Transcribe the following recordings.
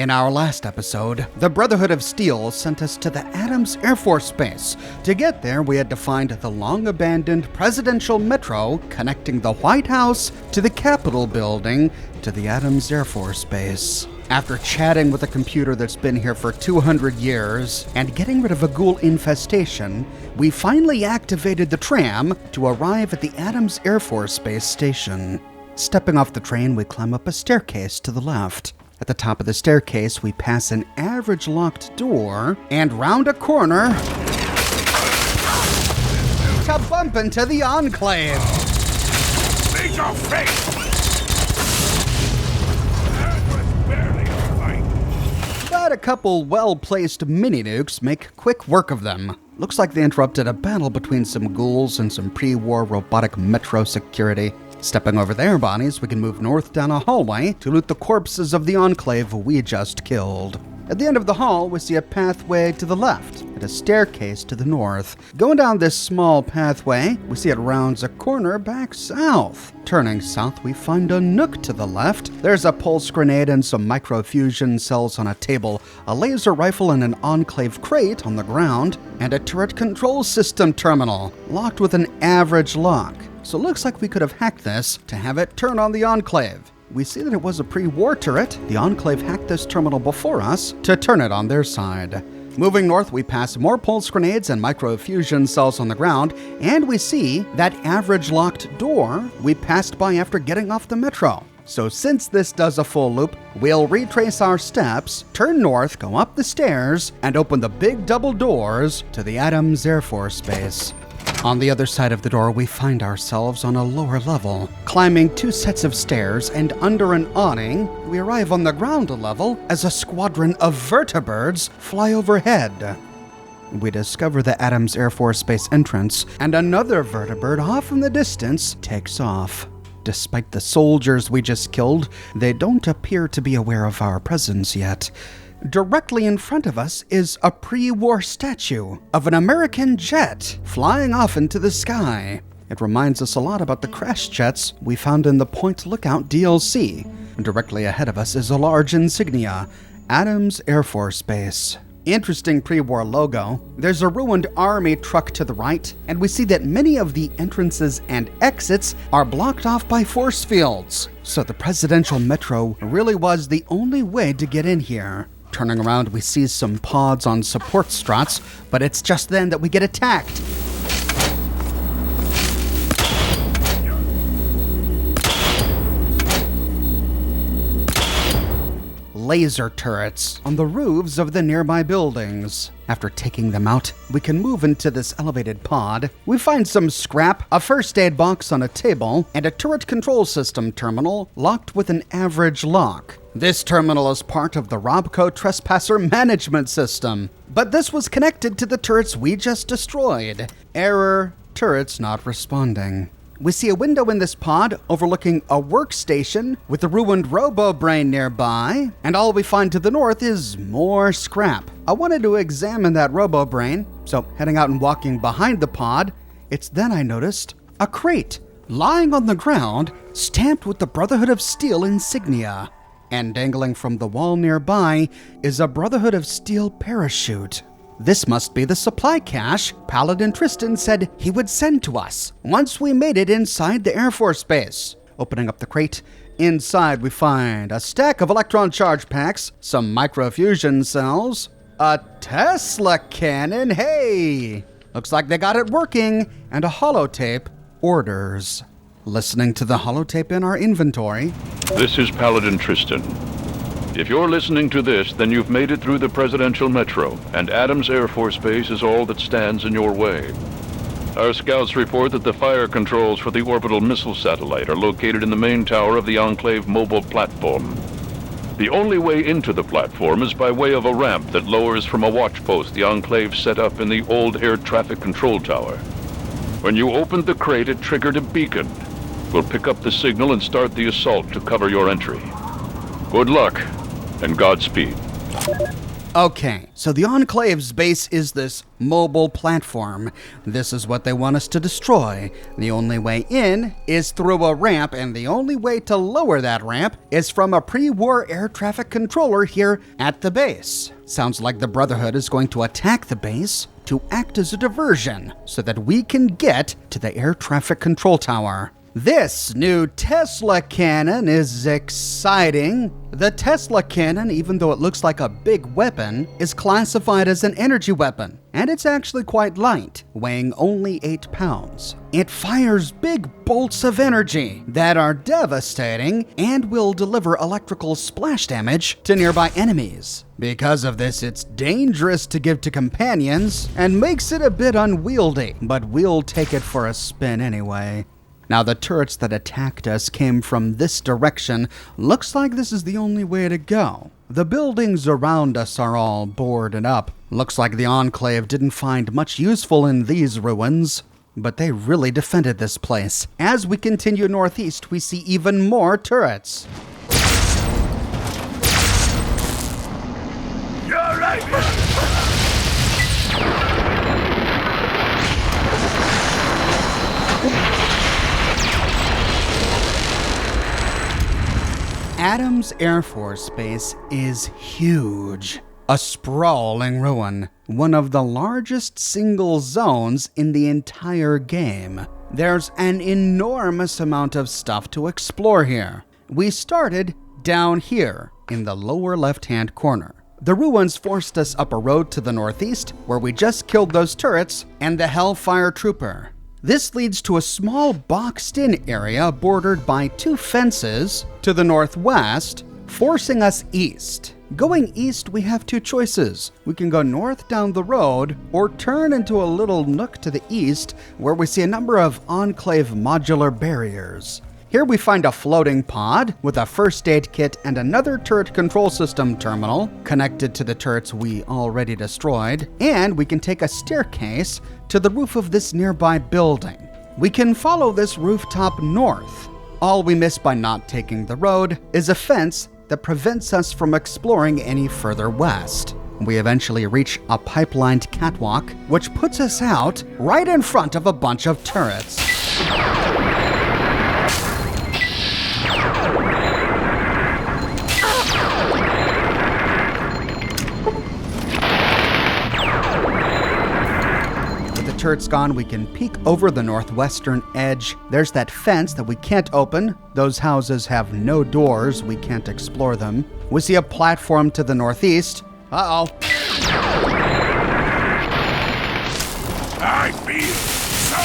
In our last episode, the Brotherhood of Steel sent us to the Adams Air Force Base. To get there, we had to find the long-abandoned presidential metro connecting the White House to the Capitol building to the Adams Air Force Base. After chatting with a computer that's been here for 200 years and getting rid of a ghoul infestation, we finally activated the tram to arrive at the Adams Air Force Base station. Stepping off the train, we climb up a staircase to the left. At the top of the staircase, we pass an average locked door and round a corner to bump into the Enclave. Meet your face! That was barely a fight. But a couple well-placed mini-nukes make quick work of them. Looks like they interrupted a battle between some ghouls and some pre-war robotic metro security. Stepping over their bodies, we can move north down a hallway to loot the corpses of the Enclave we just killed. At the end of the hall, we see a pathway to the left and a staircase to the north. Going down this small pathway, we see it rounds a corner back south. Turning south, we find a nook to the left. There's a pulse grenade and some microfusion cells on a table, a laser rifle and an Enclave crate on the ground, and a turret control system terminal, locked with an average lock. So it looks like we could have hacked this to have it turn on the Enclave. We see that it was a pre-war turret. The Enclave hacked this terminal before us to turn it on their side. Moving north, we pass more pulse grenades and microfusion cells on the ground, and we see that average locked door we passed by after getting off the metro. So since this does a full loop, we'll retrace our steps, turn north, go up the stairs, and open the big double doors to the Adams Air Force Base. On the other side of the door, we find ourselves on a lower level. Climbing 2 sets of stairs and under an awning, we arrive on the ground level as a squadron of vertibirds fly overhead. We discover the Adams Air Force Base entrance, and another vertibird off in the distance takes off. Despite the soldiers we just killed, they don't appear to be aware of our presence yet. Directly in front of us is a pre-war statue of an American jet flying off into the sky. It reminds us a lot about the crash jets we found in the Point Lookout DLC. Directly ahead of us is a large insignia, Adams Air Force Base. Interesting pre-war logo. There's a ruined army truck to the right, and we see that many of the entrances and exits are blocked off by force fields. So the presidential metro really was the only way to get in here. Turning around, we see some pods on support struts, but it's just then that we get attacked. Laser turrets on the roofs of the nearby buildings. After taking them out, we can move into this elevated pod. We find some scrap, a first aid box on a table, and a turret control system terminal locked with an average lock. This terminal is part of the Robco Trespasser Management System, but this was connected to the turrets we just destroyed. Error, turrets not responding. We see a window in this pod overlooking a workstation with a ruined robo-brain nearby, and all we find to the north is more scrap. I wanted to examine that robo-brain, so heading out and walking behind the pod, it's then I noticed a crate lying on the ground stamped with the Brotherhood of Steel insignia. And dangling from the wall nearby is a Brotherhood of Steel parachute. This must be the supply cache Paladin Tristan said he would send to us once we made it inside the Air Force Base. Opening up the crate, inside we find a stack of electron charge packs, some microfusion cells, a Tesla cannon, hey! Looks like they got it working, and a holotape, orders. Listening to the holotape in our inventory. This is Paladin Tristan. If you're listening to this, then you've made it through the presidential metro, and Adams Air Force Base is all that stands in your way. Our scouts report that the fire controls for the orbital missile satellite are located in the main tower of the Enclave mobile platform. The only way into the platform is by way of a ramp that lowers from a watch post the Enclave set up in the old air traffic control tower. When you opened the crate, it triggered a beacon. We'll pick up the signal and start the assault to cover your entry. Good luck, and Godspeed. Okay, so the Enclave's base is this mobile platform. This is what they want us to destroy. The only way in is through a ramp, and the only way to lower that ramp is from a pre-war air traffic controller here at the base. Sounds like the Brotherhood is going to attack the base to act as a diversion so that we can get to the air traffic control tower. This new Tesla cannon is exciting. The Tesla cannon, even though it looks like a big weapon, is classified as an energy weapon, and it's actually quite light, weighing only 8 pounds. It fires big bolts of energy that are devastating and will deliver electrical splash damage to nearby enemies. Because of this, it's dangerous to give to companions and makes it a bit unwieldy, but we'll take it for a spin anyway. Now, the turrets that attacked us came from this direction. Looks like this is the only way to go. The buildings around us are all boarded up. Looks like the Enclave didn't find much useful in these ruins, but they really defended this place. As we continue northeast, we see even more turrets. You're right. Adams Air Force Base is huge. A sprawling ruin, one of the largest single zones in the entire game. There's an enormous amount of stuff to explore here. We started down here in the lower left-hand corner. The ruins forced us up a road to the northeast, where we just killed those turrets and the Hellfire Trooper. This leads to a small boxed-in area bordered by 2 fences to the northwest, forcing us east. Going east, we have 2 choices. We can go north down the road or turn into a little nook to the east where we see a number of Enclave modular barriers. Here we find a floating pod with a first aid kit and another turret control system terminal connected to the turrets we already destroyed, and we can take a staircase to the roof of this nearby building. We can follow this rooftop north. All we miss by not taking the road is a fence that prevents us from exploring any further west. We eventually reach a pipelined catwalk, which puts us out right in front of a bunch of turrets. Turrets gone, we can peek over the northwestern edge. There's that fence that we can't open. Those houses have no doors. We can't explore them. We see a platform to the northeast. Uh-oh. I feel so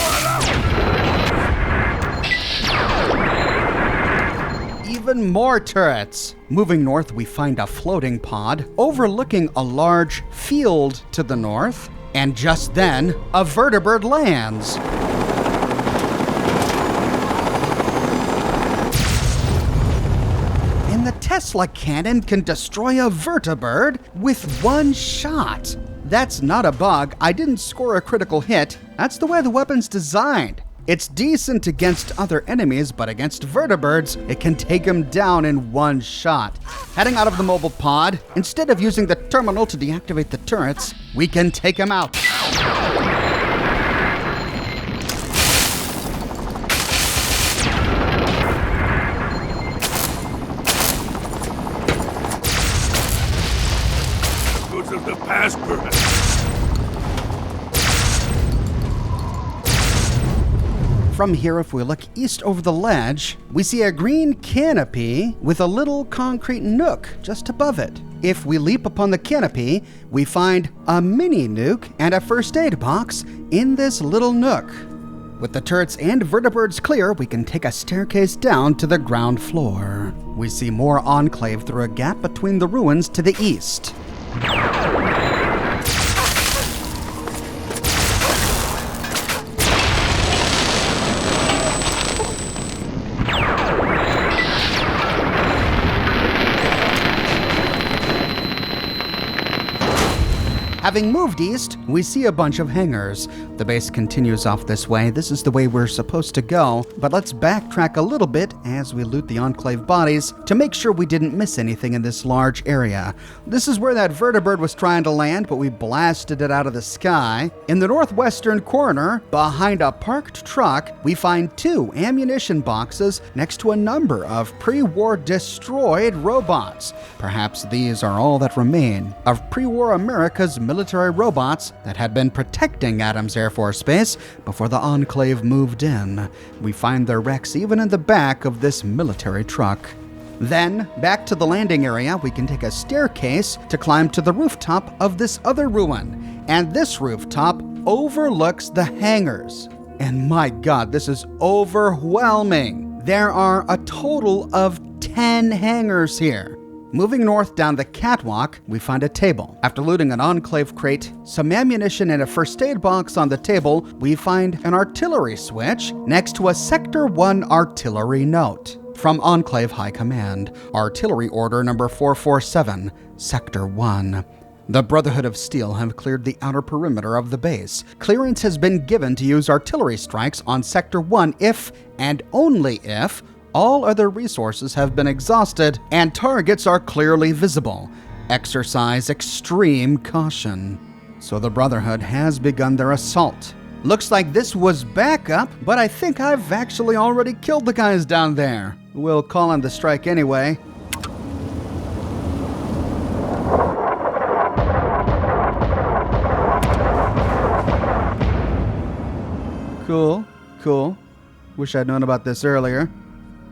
alone. Even more turrets. Moving north, we find a floating pod overlooking a large field to the north. And just then, a vertibird lands. And the Tesla cannon can destroy a vertibird with 1 shot. That's not a bug. I didn't score a critical hit. That's the way the weapon's designed. It's decent against other enemies, but against vertibirds, it can take them down in 1 shot. Heading out of the mobile pod, instead of using the terminal to deactivate the turrets, we can take them out. Goods of the past, perhaps. From here, if we look east over the ledge, we see a green canopy with a little concrete nook just above it. If we leap upon the canopy, we find a mini nuke and a first aid box in this little nook. With the turrets and vertibirds clear, we can take a staircase down to the ground floor. We see more Enclave through a gap between the ruins to the east. Having moved east, we see a bunch of hangars. The base continues off this way. This is the way we're supposed to go, but let's backtrack a little bit as we loot the Enclave bodies to make sure we didn't miss anything in this large area. This is where that vertibird was trying to land, but we blasted it out of the sky. In the northwestern corner, behind a parked truck, we find 2 ammunition boxes next to a number of pre-war destroyed robots. Perhaps these are all that remain of pre-war America's military robots that had been protecting Adams Air Force Base before the Enclave moved in. We find their wrecks even in the back of this military truck. Then, back to the landing area, we can take a staircase to climb to the rooftop of this other ruin. And this rooftop overlooks the hangars. And my God, this is overwhelming. There are a total of 10 hangars here. Moving north down the catwalk, we find a table. After looting an Enclave crate, some ammunition, and a first aid box on the table, we find an artillery switch next to a Sector 1 artillery note. From Enclave High Command, Artillery Order number 447, Sector 1. The Brotherhood of Steel have cleared the outer perimeter of the base. Clearance has been given to use artillery strikes on Sector 1 if, and only if, all other resources have been exhausted and targets are clearly visible. Exercise extreme caution. So the Brotherhood has begun their assault. Looks like this was backup, but I think I've actually already killed the guys down there. We'll call in the strike anyway. Cool. Wish I'd known about this earlier.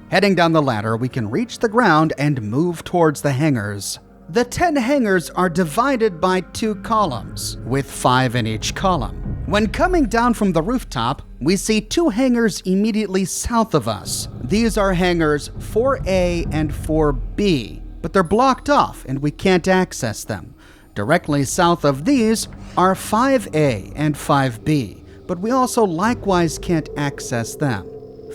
Heading down the ladder, we can reach the ground and move towards the hangars. The 10 hangars are divided by 2 columns, with 5 in each column. When coming down from the rooftop, we see 2 hangars immediately south of us. These are hangars 4A and 4B, but they're blocked off and we can't access them. Directly south of these are 5A and 5B, but we also likewise can't access them.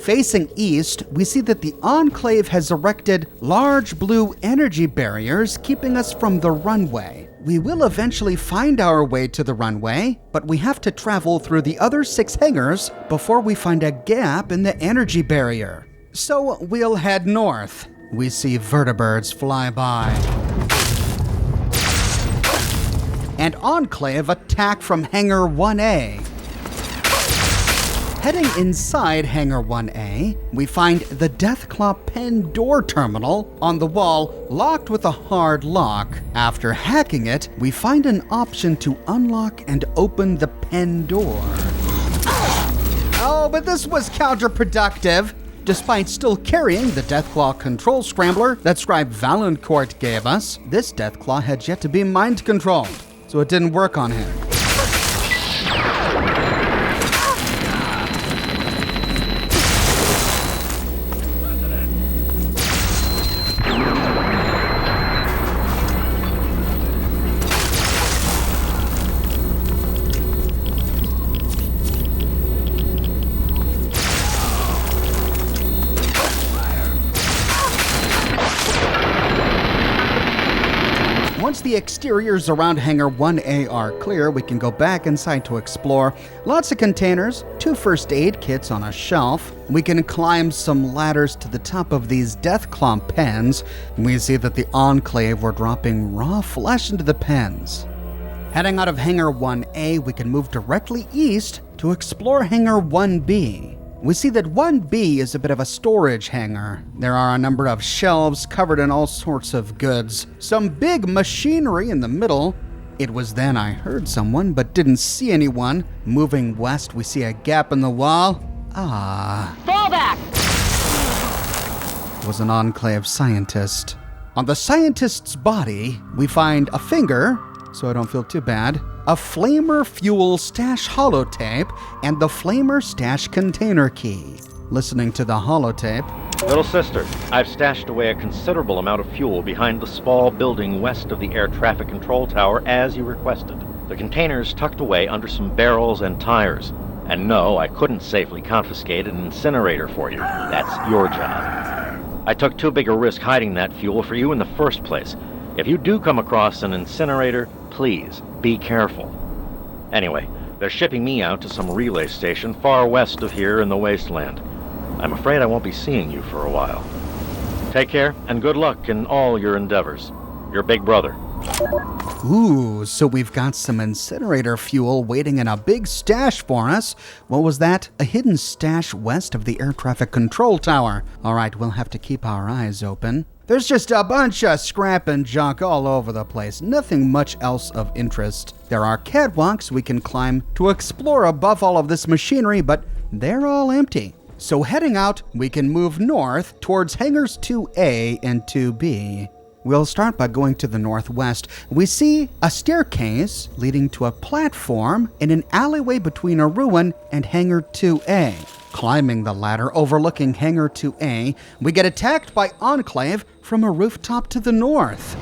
Facing east, we see that the Enclave has erected large blue energy barriers keeping us from the runway. We will eventually find our way to the runway, but we have to travel through the other 6 hangars before we find a gap in the energy barrier. So we'll head north. We see vertibirds fly by. And Enclave attack from Hangar 1A. Heading inside Hangar 1A, we find the Deathclaw pen door terminal on the wall locked with a hard lock. After hacking it, we find an option to unlock and open the pen door. Oh, but this was counterproductive. Despite still carrying the Deathclaw control scrambler that Scribe Valancourt gave us, this Deathclaw had yet to be mind controlled, so it didn't work on him. Once the exteriors around Hangar 1A are clear, we can go back inside to explore. Lots of containers, 2 first aid kits on a shelf. We can climb some ladders to the top of these Deathclaw pens. We see that the Enclave were dropping raw flesh into the pens. Heading out of Hangar 1A, we can move directly east to explore Hangar 1B. We see that 1B is a bit of a storage hangar. There are a number of shelves covered in all sorts of goods. Some big machinery in the middle. It was then I heard someone but didn't see anyone. Moving west, we see a gap in the wall. Fall back! It was an Enclave scientist. On the scientist's body, we find a finger, so I don't feel too bad, a Flamer Fuel Stash holotape, and the Flamer Stash container key. Listening to the holotape. Little sister, I've stashed away a considerable amount of fuel behind the small building west of the air traffic control tower as you requested. The container's tucked away under some barrels and tires. And no, I couldn't safely confiscate an incinerator for you. That's your job. I took too big a risk hiding that fuel for you in the first place. If you do come across an incinerator, please be careful. Anyway, they're shipping me out to some relay station far west of here in the wasteland. I'm afraid I won't be seeing you for a while. Take care, and good luck in all your endeavors. Your big brother. Ooh, so we've got some incinerator fuel waiting in a big stash for us. What was that? A hidden stash west of the air traffic control tower. All right, we'll have to keep our eyes open. There's just a bunch of scrap and junk all over the place. Nothing much else of interest. There are catwalks we can climb to explore above all of this machinery, but they're all empty. So heading out, we can move north towards hangars 2A and 2B. We'll start by going to the northwest. We see a staircase leading to a platform in an alleyway between a ruin and Hangar 2A. Climbing the ladder overlooking Hangar 2A, we get attacked by Enclave from a rooftop to the north.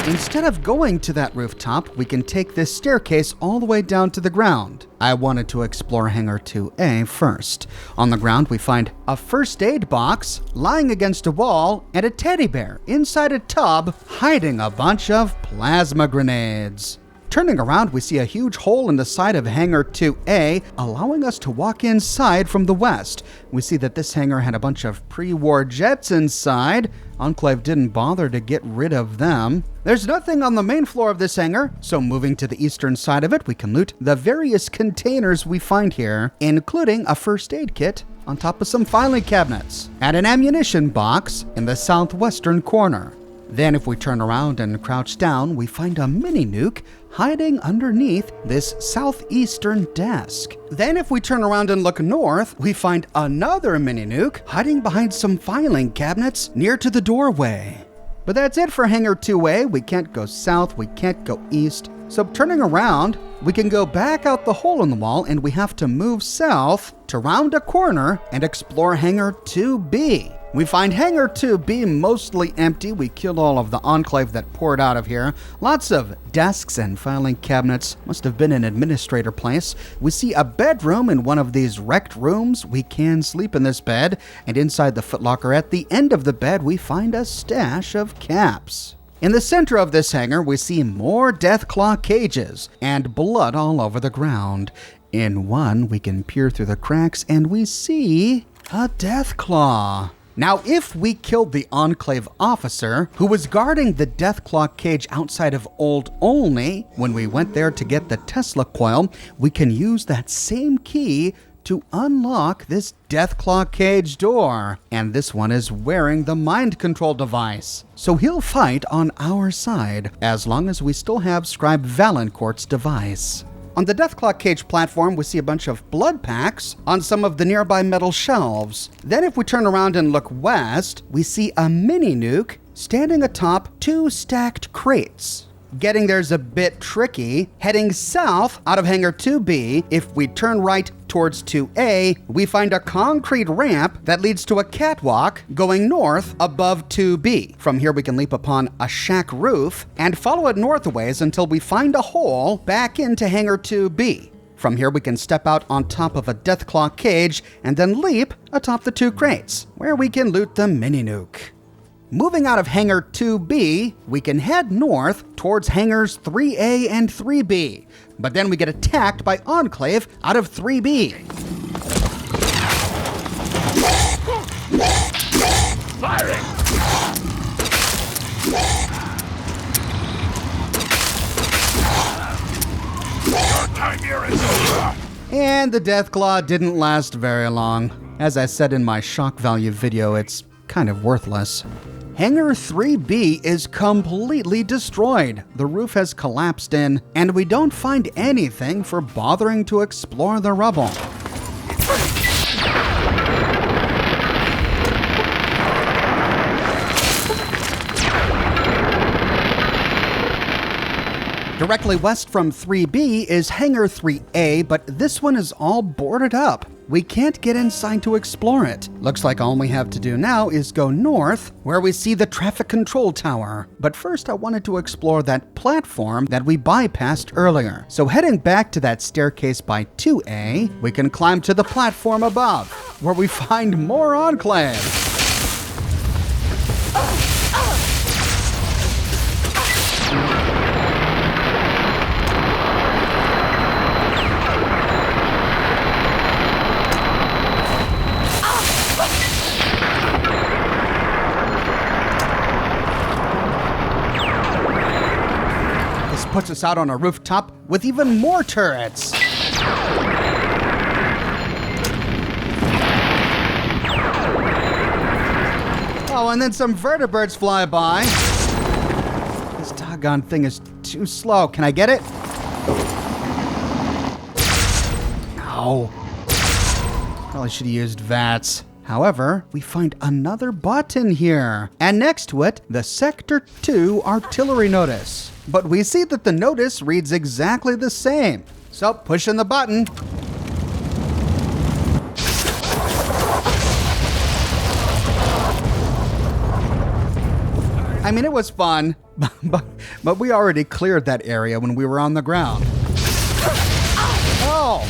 Instead of going to that rooftop, we can take this staircase all the way down to the ground. I wanted to explore Hangar 2A first. On the ground, we find a first aid box lying against a wall and a teddy bear inside a tub hiding a bunch of plasma grenades. Turning around, we see a huge hole in the side of Hangar 2A, allowing us to walk inside from the west. We see that this hangar had a bunch of pre-war jets inside. Enclave didn't bother to get rid of them. There's nothing on the main floor of this hangar, so moving to the eastern side of it, we can loot the various containers we find here, including a first aid kit on top of some filing cabinets, and an ammunition box in the southwestern corner. Then if we turn around and crouch down, we find a mini nuke hiding underneath this southeastern desk. Then if we turn around and look north, we find another mini nuke hiding behind some filing cabinets near to the doorway. But that's it for Hangar 2A. We can't go south, we can't go east. So turning around, we can go back out the hole in the wall and we have to move south to round a corner and explore Hangar 2B. We find Hangar 2B mostly empty. We killed all of the Enclave that poured out of here. Lots of desks and filing cabinets. Must have been an administrator place. We see a bedroom in one of these wrecked rooms. We can sleep in this bed. And inside the footlocker at the end of the bed, we find a stash of caps. In the center of this hangar, we see more Deathclaw cages and blood all over the ground. In one, we can peer through the cracks and we see a Deathclaw. Now, if we killed the Enclave officer who was guarding the Deathclaw cage outside of Old Olney when we went there to get the Tesla coil, we can use that same key to unlock this Deathclaw cage door. And this one is wearing the mind control device. So he'll fight on our side as long as we still have Scribe Valancourt's device. On the Deathclaw cage platform, we see a bunch of blood packs on some of the nearby metal shelves. Then if we turn around and look west, we see a mini nuke standing atop two stacked crates. Getting there's a bit tricky. Heading south out of Hangar 2B, if we turn right towards 2A, we find a concrete ramp that leads to a catwalk going north above 2B. From here we can leap upon a shack roof and follow it north a ways until we find a hole back into Hangar 2B. From here we can step out on top of a Deathclaw cage and then leap atop the two crates, where we can loot the mini nuke. Moving out of Hangar 2B, we can head north towards Hangars 3A and 3B, but then we get attacked by Enclave out of 3B. Firing! Your time here is over! And the Deathclaw didn't last very long. As I said in my shock value video, it's kind of worthless. Hangar 3B is completely destroyed. The roof has collapsed in, and we don't find anything for bothering to explore the rubble. Directly west from 3B is Hangar 3A, but this one is all boarded up. We can't get inside to explore it. Looks like all we have to do now is go north, where we see the traffic control tower. But first I wanted to explore that platform that we bypassed earlier. So heading back to that staircase by 2A, we can climb to the platform above, where we find more Enclave. puts us out on a rooftop with even more turrets. Oh, and then some vertebrates fly by. This doggone thing is too slow. Can I get it? No. Probably should have used VATS. However, we find another button here. And next to it, the Sector 2 artillery notice. But we see that the notice reads exactly the same. So, pushing the button. I mean, it was fun, but we already cleared that area when we were on the ground. Oh!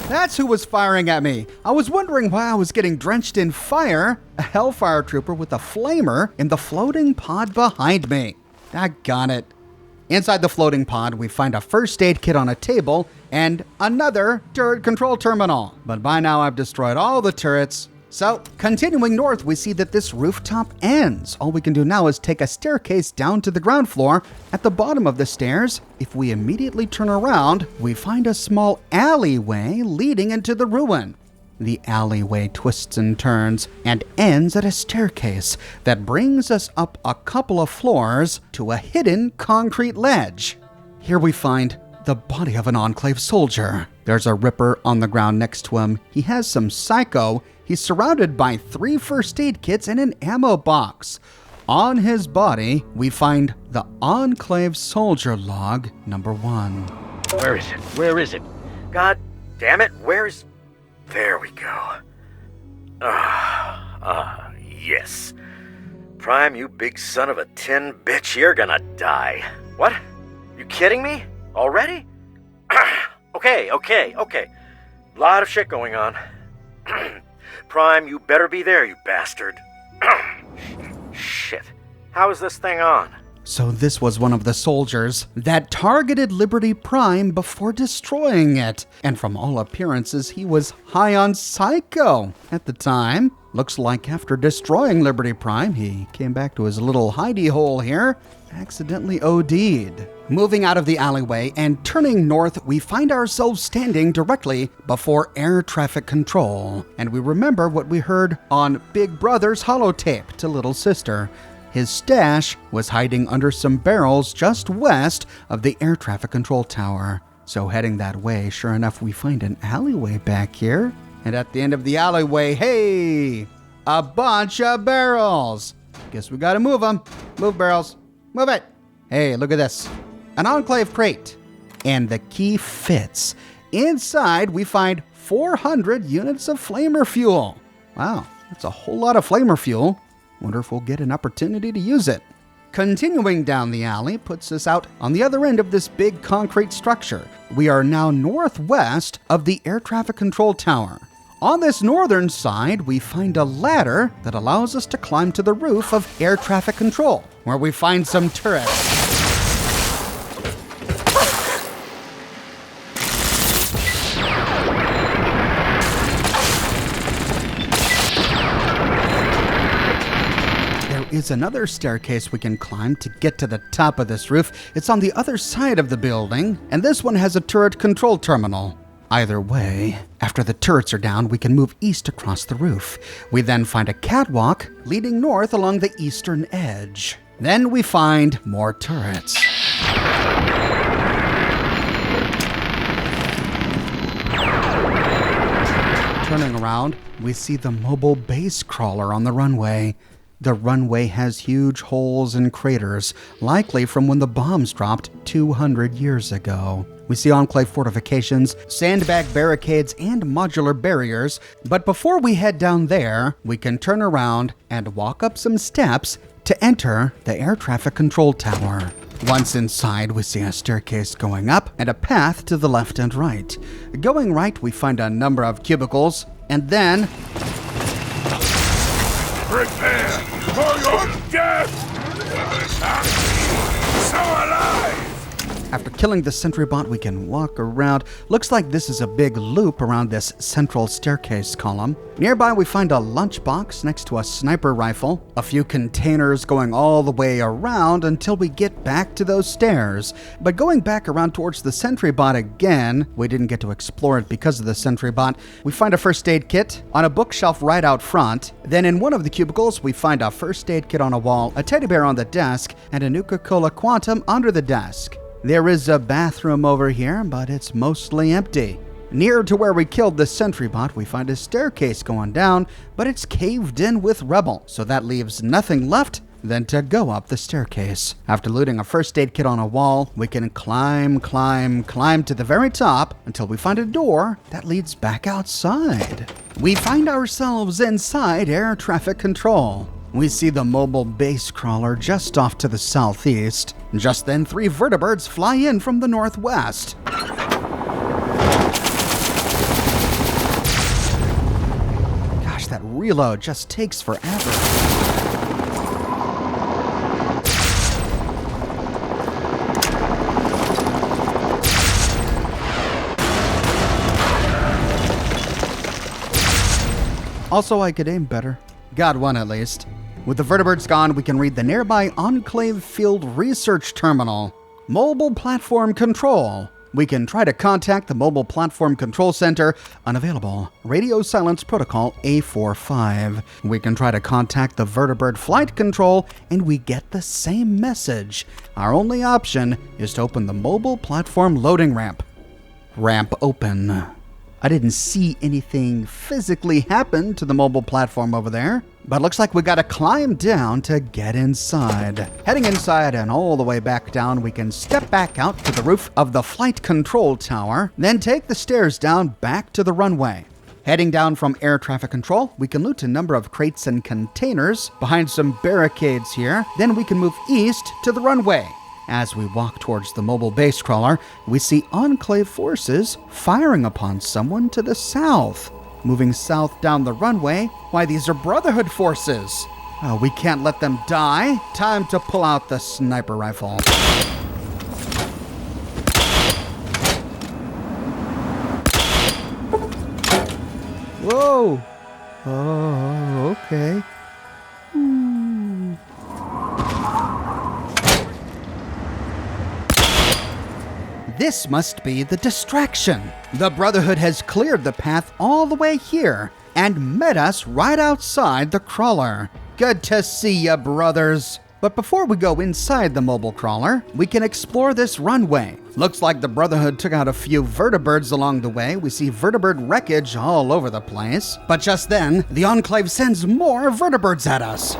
That's who was firing at me. I was wondering why I was getting drenched in fire. A Hellfire Trooper with a flamer in the floating pod behind me. Daggone it. Inside the floating pod, we find a first aid kit on a table and another turret control terminal. But by now I've destroyed all the turrets. So, continuing north, we see that this rooftop ends. All we can do now is take a staircase down to the ground floor. At the bottom of the stairs, if we immediately turn around, we find a small alleyway leading into the ruin. The alleyway twists and turns and ends at a staircase that brings us up a couple of floors to a hidden concrete ledge. Here we find the body of an Enclave soldier. There's a Ripper on the ground next to him. He has some psycho. He's surrounded by 3 first aid kits and an ammo box. On his body, we find the Enclave soldier log number 1. Where is it? Where is it? God damn it, where's... There we go. Yes. Prime, you big son of a tin bitch, you're gonna die. What? You kidding me? Already? Okay. Lot of shit going on. Prime, you better be there, you bastard. Shit. How is this thing on? So this was one of the soldiers that targeted Liberty Prime before destroying it. And from all appearances, he was high on psycho at the time. Looks like after destroying Liberty Prime, he came back to his little hidey hole here, accidentally OD'd. Moving out of the alleyway and turning north, we find ourselves standing directly before air traffic control. And we remember what we heard on Big Brother's holotape to Little Sister. His stash was hiding under some barrels just west of the air traffic control tower. So heading that way, sure enough, we find an alleyway back here. And at the end of the alleyway, hey, a bunch of barrels. Guess we gotta move them. Move barrels. Move it. Hey, look at this. An Enclave crate. And the key fits. Inside, we find 400 units of flamer fuel. Wow, that's a whole lot of flamer fuel. Wonder if we'll get an opportunity to use it. Continuing down the alley puts us out on the other end of this big concrete structure. We are now northwest of the air traffic control tower. On this northern side, we find a ladder that allows us to climb to the roof of air traffic control, where we find some turrets. Is another staircase we can climb to get to the top of this roof. It's on the other side of the building, and this one has a turret control terminal. Either way, after the turrets are down, we can move east across the roof. We then find a catwalk leading north along the eastern edge. Then we find more turrets. Turning around, we see the mobile base crawler on the runway. The runway has huge holes and craters, likely from when the bombs dropped 200 years ago. We see Enclave fortifications, sandbag barricades, and modular barriers, but before we head down there, we can turn around and walk up some steps to enter the air traffic control tower. Once inside, we see a staircase going up and a path to the left and right. Going right, we find a number of cubicles, and then... Prepare for your death! So alive! After killing the sentry bot, we can walk around. Looks like this is a big loop around this central staircase column. Nearby, we find a lunchbox next to a sniper rifle, a few containers going all the way around until we get back to those stairs. But going back around towards the sentry bot again, we didn't get to explore it because of the sentry bot. We find a first aid kit on a bookshelf right out front. Then in one of the cubicles, we find a first aid kit on a wall, a teddy bear on the desk, and a Nuka-Cola Quantum under the desk. There is a bathroom over here, but it's mostly empty. Near to where we killed the sentry bot, we find a staircase going down, but it's caved in with rubble, so that leaves nothing left than to go up the staircase. After looting a first aid kit on a wall, we can climb to the very top until we find a door that leads back outside. We find ourselves inside air traffic control. We see the mobile base crawler just off to the southeast. Just then, 3 vertibirds fly in from the northwest. Gosh, that reload just takes forever. Also, I could aim better. Got one at least. With the vertibirds gone, we can read the nearby Enclave Field Research Terminal. Mobile Platform Control. We can try to contact the Mobile Platform Control Center. Unavailable. Radio Silence Protocol A45. We can try to contact the Vertibird Flight Control, and we get the same message. Our only option is to open the Mobile Platform Loading Ramp. Ramp open. I didn't see anything physically happen to the mobile platform over there, but looks like we gotta climb down to get inside. Heading inside and all the way back down, we can step back out to the roof of the flight control tower, then take the stairs down back to the runway. Heading down from air traffic control, we can loot a number of crates and containers behind some barricades here. Then we can move east to the runway. As we walk towards the mobile base crawler, we see Enclave forces firing upon someone to the south. Moving south down the runway, why, these are Brotherhood forces. Oh, we can't let them die. Time to pull out the sniper rifle. Whoa! Oh, okay. This must be the distraction. The Brotherhood has cleared the path all the way here and met us right outside the crawler. Good to see ya, brothers. But before we go inside the mobile crawler, we can explore this runway. Looks like the Brotherhood took out a few vertibirds along the way. We see vertibird wreckage all over the place. But just then, the Enclave sends more vertibirds at us.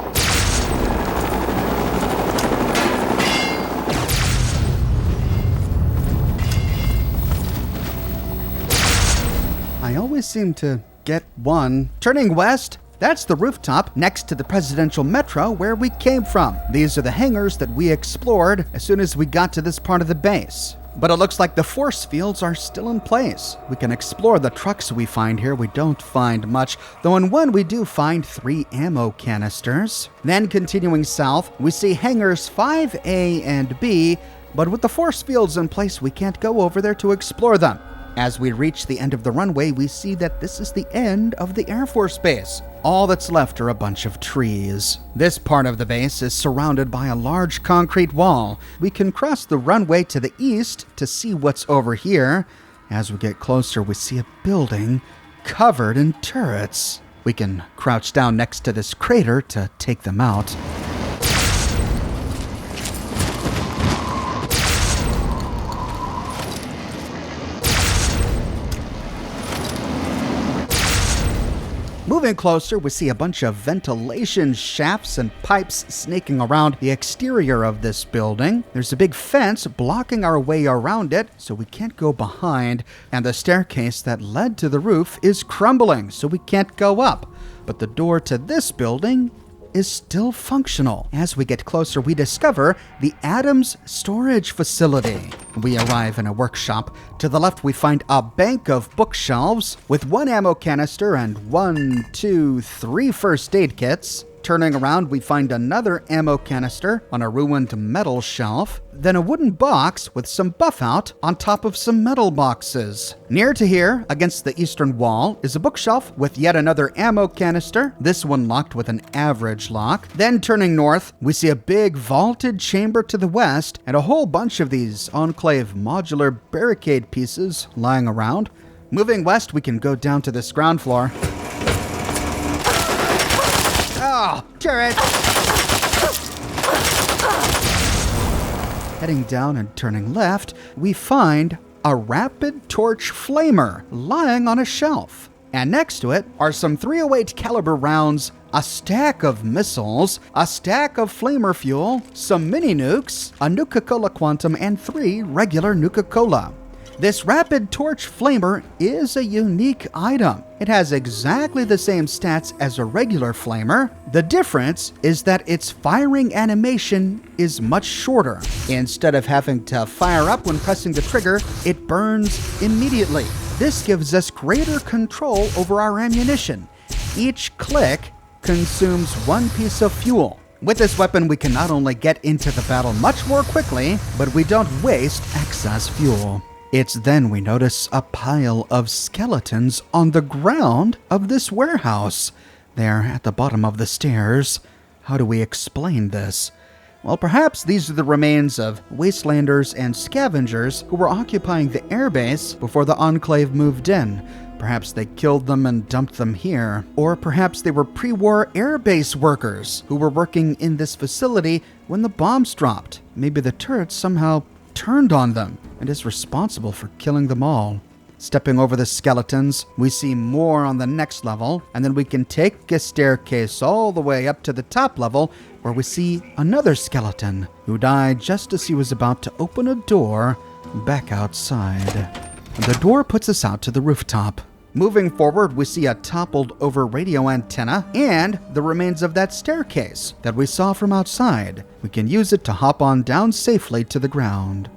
I always seem to get one. Turning west, that's the rooftop next to the presidential metro where we came from. These are the hangars that we explored as soon as we got to this part of the base. But it looks like the force fields are still in place. We can explore the trucks we find here. We don't find much, though in one we do find 3 ammo canisters. Then continuing south, we see hangars 5A and B, but with the force fields in place, we can't go over there to explore them. As we reach the end of the runway, we see that this is the end of the Air Force Base. All that's left are a bunch of trees. This part of the base is surrounded by a large concrete wall. We can cross the runway to the east to see what's over here. As we get closer, we see a building covered in turrets. We can crouch down next to this crater to take them out. Moving closer, we see a bunch of ventilation shafts and pipes snaking around the exterior of this building. There's a big fence blocking our way around it, so we can't go behind, and the staircase that led to the roof is crumbling, so we can't go up. But the door to this building is still functional. As we get closer, we discover the Adams storage facility. We arrive in a workshop. To the left, we find a bank of bookshelves with 1 ammo canister and 1, 2, 3 first aid kits. Turning around, we find another ammo canister on a ruined metal shelf, then a wooden box with some buff out on top of some metal boxes. Near to here, against the eastern wall, is a bookshelf with yet another ammo canister, this one locked with an average lock. Then turning north, we see a big vaulted chamber to the west and a whole bunch of these Enclave modular barricade pieces lying around. Moving west, we can go down to this ground floor. Oh, turret! Heading down and turning left, we find a rapid torch flamer lying on a shelf. And next to it are some .308 caliber rounds, a stack of missiles, a stack of flamer fuel, some mini nukes, a Nuka-Cola Quantum, and 3 regular Nuka-Cola. This rapid torch flamer is a unique item. It has exactly the same stats as a regular flamer. The difference is that its firing animation is much shorter. Instead of having to fire up when pressing the trigger, it burns immediately. This gives us greater control over our ammunition. Each click consumes 1 piece of fuel. With this weapon, we can not only get into the battle much more quickly, but we don't waste excess fuel. It's then we notice a pile of skeletons on the ground of this warehouse. They're at the bottom of the stairs. How do we explain this? Well, perhaps these are the remains of wastelanders and scavengers who were occupying the airbase before the Enclave moved in. Perhaps they killed them and dumped them here. Or perhaps they were pre-war airbase workers who were working in this facility when the bombs dropped. Maybe the turrets somehow turned on them and is responsible for killing them all. Stepping over the skeletons, we see more on the next level, and then we can take a staircase all the way up to the top level where we see another skeleton who died just as he was about to open a door back outside. The door puts us out to the rooftop. Moving forward, we see a toppled over radio antenna and the remains of that staircase that we saw from outside. We can use it to hop on down safely to the ground.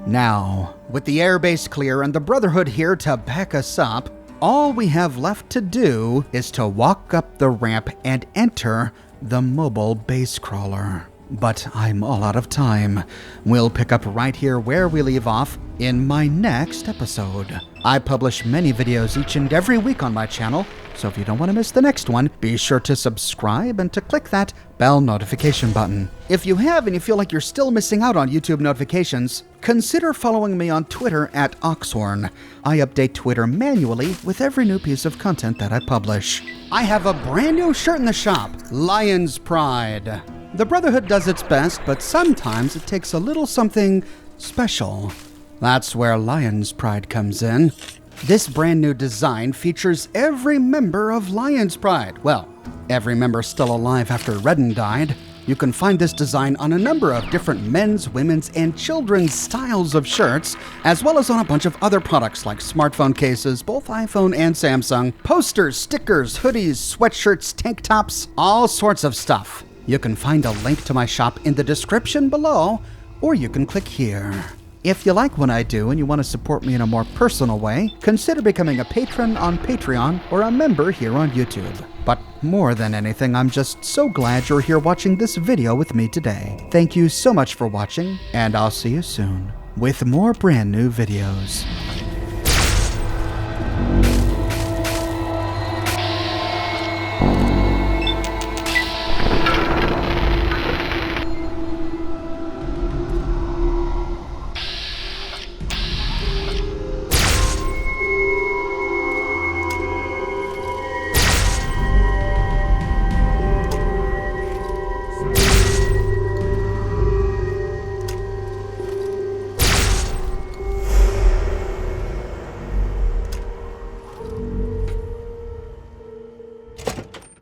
Now, with the airbase clear and the Brotherhood here to back us up, all we have left to do is to walk up the ramp and enter the mobile base crawler. But I'm all out of time. We'll pick up right here where we leave off in my next episode. I publish many videos each and every week on my channel, so if you don't want to miss the next one, be sure to subscribe and to click that bell notification button. If you have and you feel like you're still missing out on YouTube notifications, consider following me on Twitter at Oxhorn. I update Twitter manually with every new piece of content that I publish. I have a brand new shirt in the shop, Lion's Pride. The Brotherhood does its best, but sometimes it takes a little something special. That's where Lion's Pride comes in. This brand new design features every member of Lion's Pride. Well, every member still alive after Redden died. You can find this design on a number of different men's, women's, and children's styles of shirts, as well as on a bunch of other products like smartphone cases, both iPhone and Samsung, posters, stickers, hoodies, sweatshirts, tank tops, all sorts of stuff. You can find a link to my shop in the description below, or you can click here. If you like what I do and you want to support me in a more personal way, consider becoming a patron on Patreon or a member here on YouTube. But more than anything, I'm just so glad you're here watching this video with me today. Thank you so much for watching, and I'll see you soon with more brand new videos.